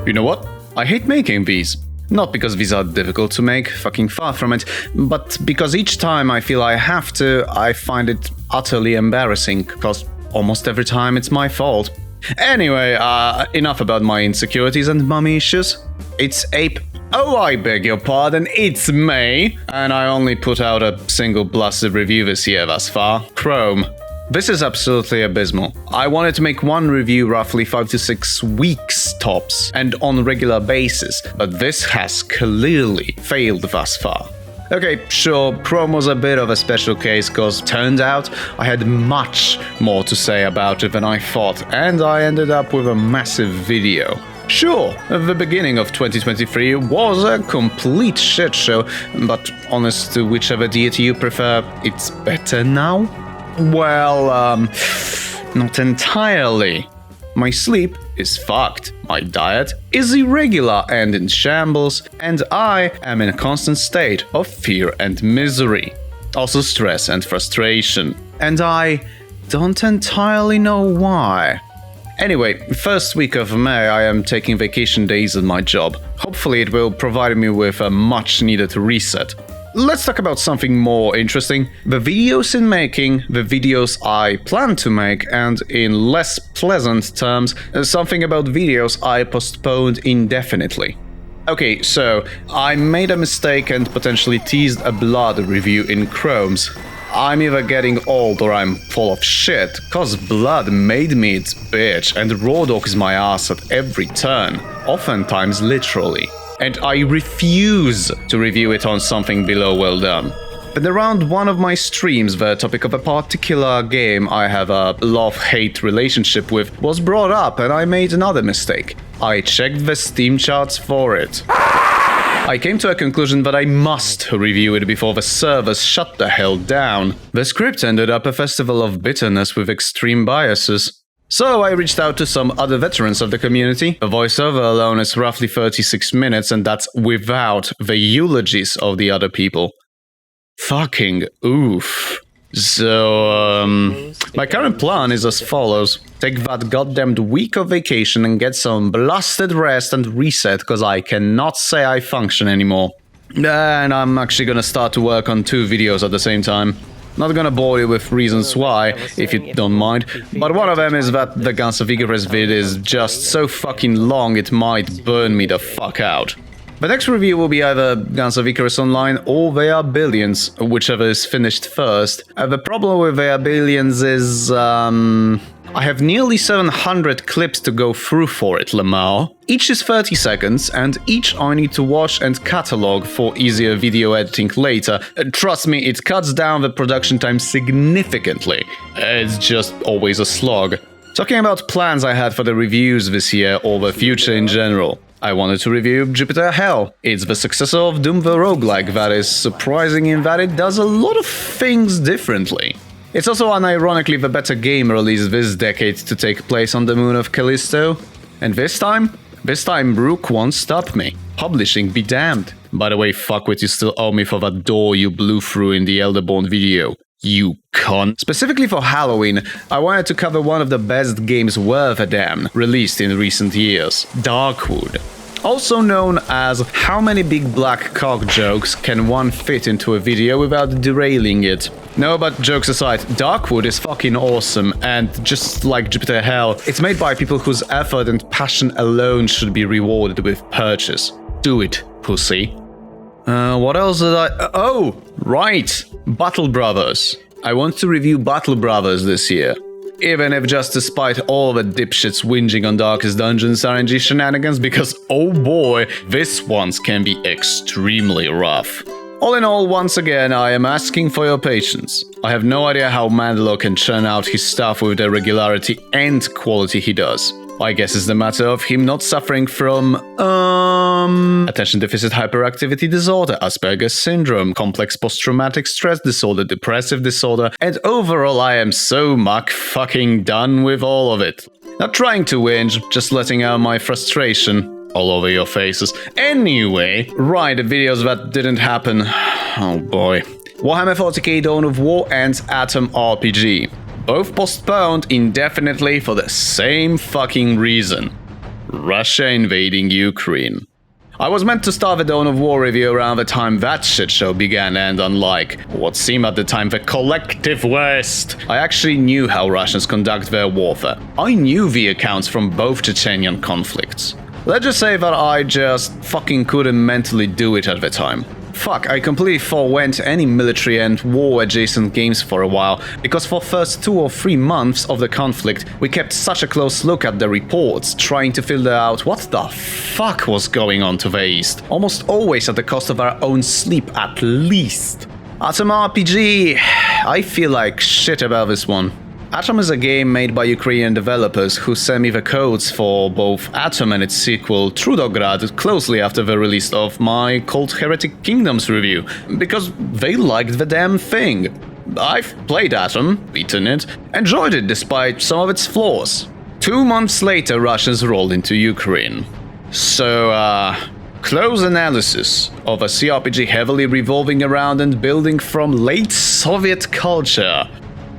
You know what? I hate making these. Not because these are difficult to make, fucking far from it, but because each time I feel I have to, I find it utterly embarrassing, because almost every time it's my fault. Anyway, enough about my insecurities and mummy issues. It's Ape. Oh, I beg your pardon, it's May, and I only put out a single blasted review this year thus far, Chrome. This is absolutely abysmal. I wanted to make one review roughly 5 to 6 weeks tops, and on a regular basis, but this has clearly failed thus far. Okay, sure, Chrome was a bit of a special case, cause turned out I had much more to say about it than I thought, and I ended up with a massive video. Sure, the beginning of 2023 was a complete shit show, but honest to whichever deity you prefer, it's better now? Well, not entirely. My sleep is fucked, my diet is irregular and in shambles, and I am in a constant state of fear and misery. Also stress and frustration. And I don't entirely know why. Anyway, first week of May I am taking vacation days at my job. Hopefully it will provide me with a much needed reset. Let's talk about something more interesting. The videos in making, the videos I plan to make, and in less pleasant terms, something about videos I postponed indefinitely. Okay, so I made a mistake and potentially teased a blood review in Chrome's. I'm either getting old or I'm full of shit, cause blood made me its bitch and raw dogs my ass at every turn, oftentimes literally. And I refuse to review it on something below well done. But around one of my streams, the topic of a particular game I have a love-hate relationship with was brought up, and I made another mistake. I checked the Steam charts for it. I came to a conclusion that I must review it before the servers shut the hell down. The script ended up a festival of bitterness with extreme biases. So I reached out to some other veterans of the community. The voiceover alone is roughly 36 minutes, and that's without the eulogies of the other people. Fucking oof. So, my current plan is as follows. Take that goddamned week of vacation and get some blasted rest and reset, cause I cannot say I function anymore. And I'm actually gonna start to work on 2 videos at the same time. Not gonna bore you with reasons why, if you don't mind, but one of them is that the Guns of Icarus vid is just so fucking long it might burn me the fuck out. The next review will be either Guns of Icarus Online or They Are Billions, whichever is finished first. The problem with They Are Billions is, I have nearly 700 clips to go through for it, Lamar. Each is 30 seconds, and each I need to watch and catalog for easier video editing later. Trust me, it cuts down the production time significantly. It's just always a slog. Talking about plans I had for the reviews this year or the future in general. I wanted to review Jupiter Hell. It's the successor of Doom the Roguelike that is surprising in that it does a lot of things differently. It's also unironically the better game released this decade to take place on the moon of Callisto. And this time Rook won't stop me. Publishing be damned. By the way, fuckwit, you still owe me for that door you blew through in the Elderborn video. You cunt. Specifically for Halloween, I wanted to cover one of the best games worth a damn released in recent years, Darkwood. Also known as how many big black cock jokes can one fit into a video without derailing it. No, but jokes aside, Darkwood is fucking awesome, and just like Jupiter Hell, it's made by people whose effort and passion alone should be rewarded with purchase. Do it, pussy. What else did I... Oh, right! Battle Brothers. I want to review Battle Brothers this year. Even if just despite all the dipshits whinging on Darkest Dungeons RNG shenanigans, because oh boy, this ones can be extremely rough. All in all, once again, I am asking for your patience. I have no idea how Mandalore can churn out his stuff with the regularity and quality he does. I guess it's the matter of him not suffering from, attention deficit hyperactivity disorder, Asperger's syndrome, complex post-traumatic stress disorder, depressive disorder, and overall I am so fucking done with all of it. Not trying to whinge, just letting out my frustration all over your faces. Anyway, right, the videos that didn't happen. Oh boy. Warhammer 40k Dawn of War and Atom RPG. Both postponed indefinitely for the same fucking reason. Russia invading Ukraine. I was meant to start the Dawn of War review around the time that shit show began, and unlike what seemed at the time the collective West, I actually knew how Russians conduct their warfare. I knew the accounts from both Chechenian conflicts. Let's just say that I just fucking couldn't mentally do it at the time. Fuck, I completely forwent any military and war-adjacent games for a while, because for first 2 or 3 months of the conflict, we kept such a close look at the reports, trying to figure out what the fuck was going on to the east, almost always at the cost of our own sleep at least. Atom RPG, I feel like shit about this one. Atom is a game made by Ukrainian developers who sent me the codes for both Atom and its sequel Trudograd closely after the release of my Cold Heretic Kingdoms review, because they liked the damn thing. I've played Atom, beaten it, enjoyed it despite some of its flaws. 2 months later, Russians rolled into Ukraine. So, close analysis of a CRPG heavily revolving around and building from late Soviet culture.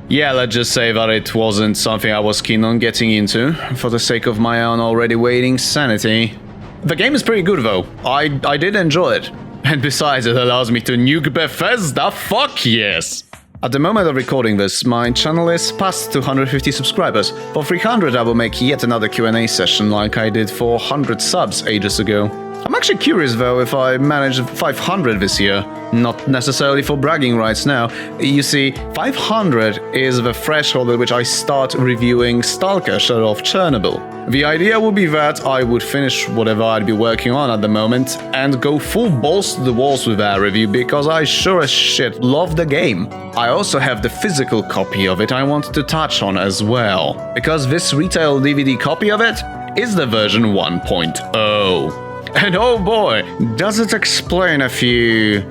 Yeah, let's just say that it wasn't something I was keen on getting into, for the sake of my own already waning sanity. The game is pretty good though, I did enjoy it. And besides, it allows me to nuke Bethesda, fuck yes! At the moment of recording this, my channel is past 250 subscribers. For 300 I will make yet another Q&A session like I did for 100 subs ages ago. I'm actually curious though if I manage 500 this year. Not necessarily for bragging rights now. You see, 500 is the threshold at which I start reviewing Stalker Shadow of Chernobyl. The idea would be that I would finish whatever I'd be working on at the moment and go full balls to the walls with that review because I sure as shit love the game. I also have the physical copy of it I want to touch on as well, because this retail DVD copy of it is the version 1.0. And oh boy, does it explain a few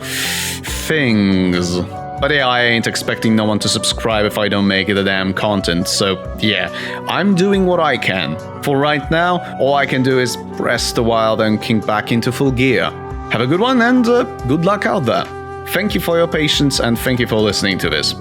things. But yeah, I ain't expecting no one to subscribe if I don't make the damn content, so yeah, I'm doing what I can. For right now, all I can do is rest a while, then kick back into full gear. Have a good one and good luck out there. Thank you for your patience and thank you for listening to this.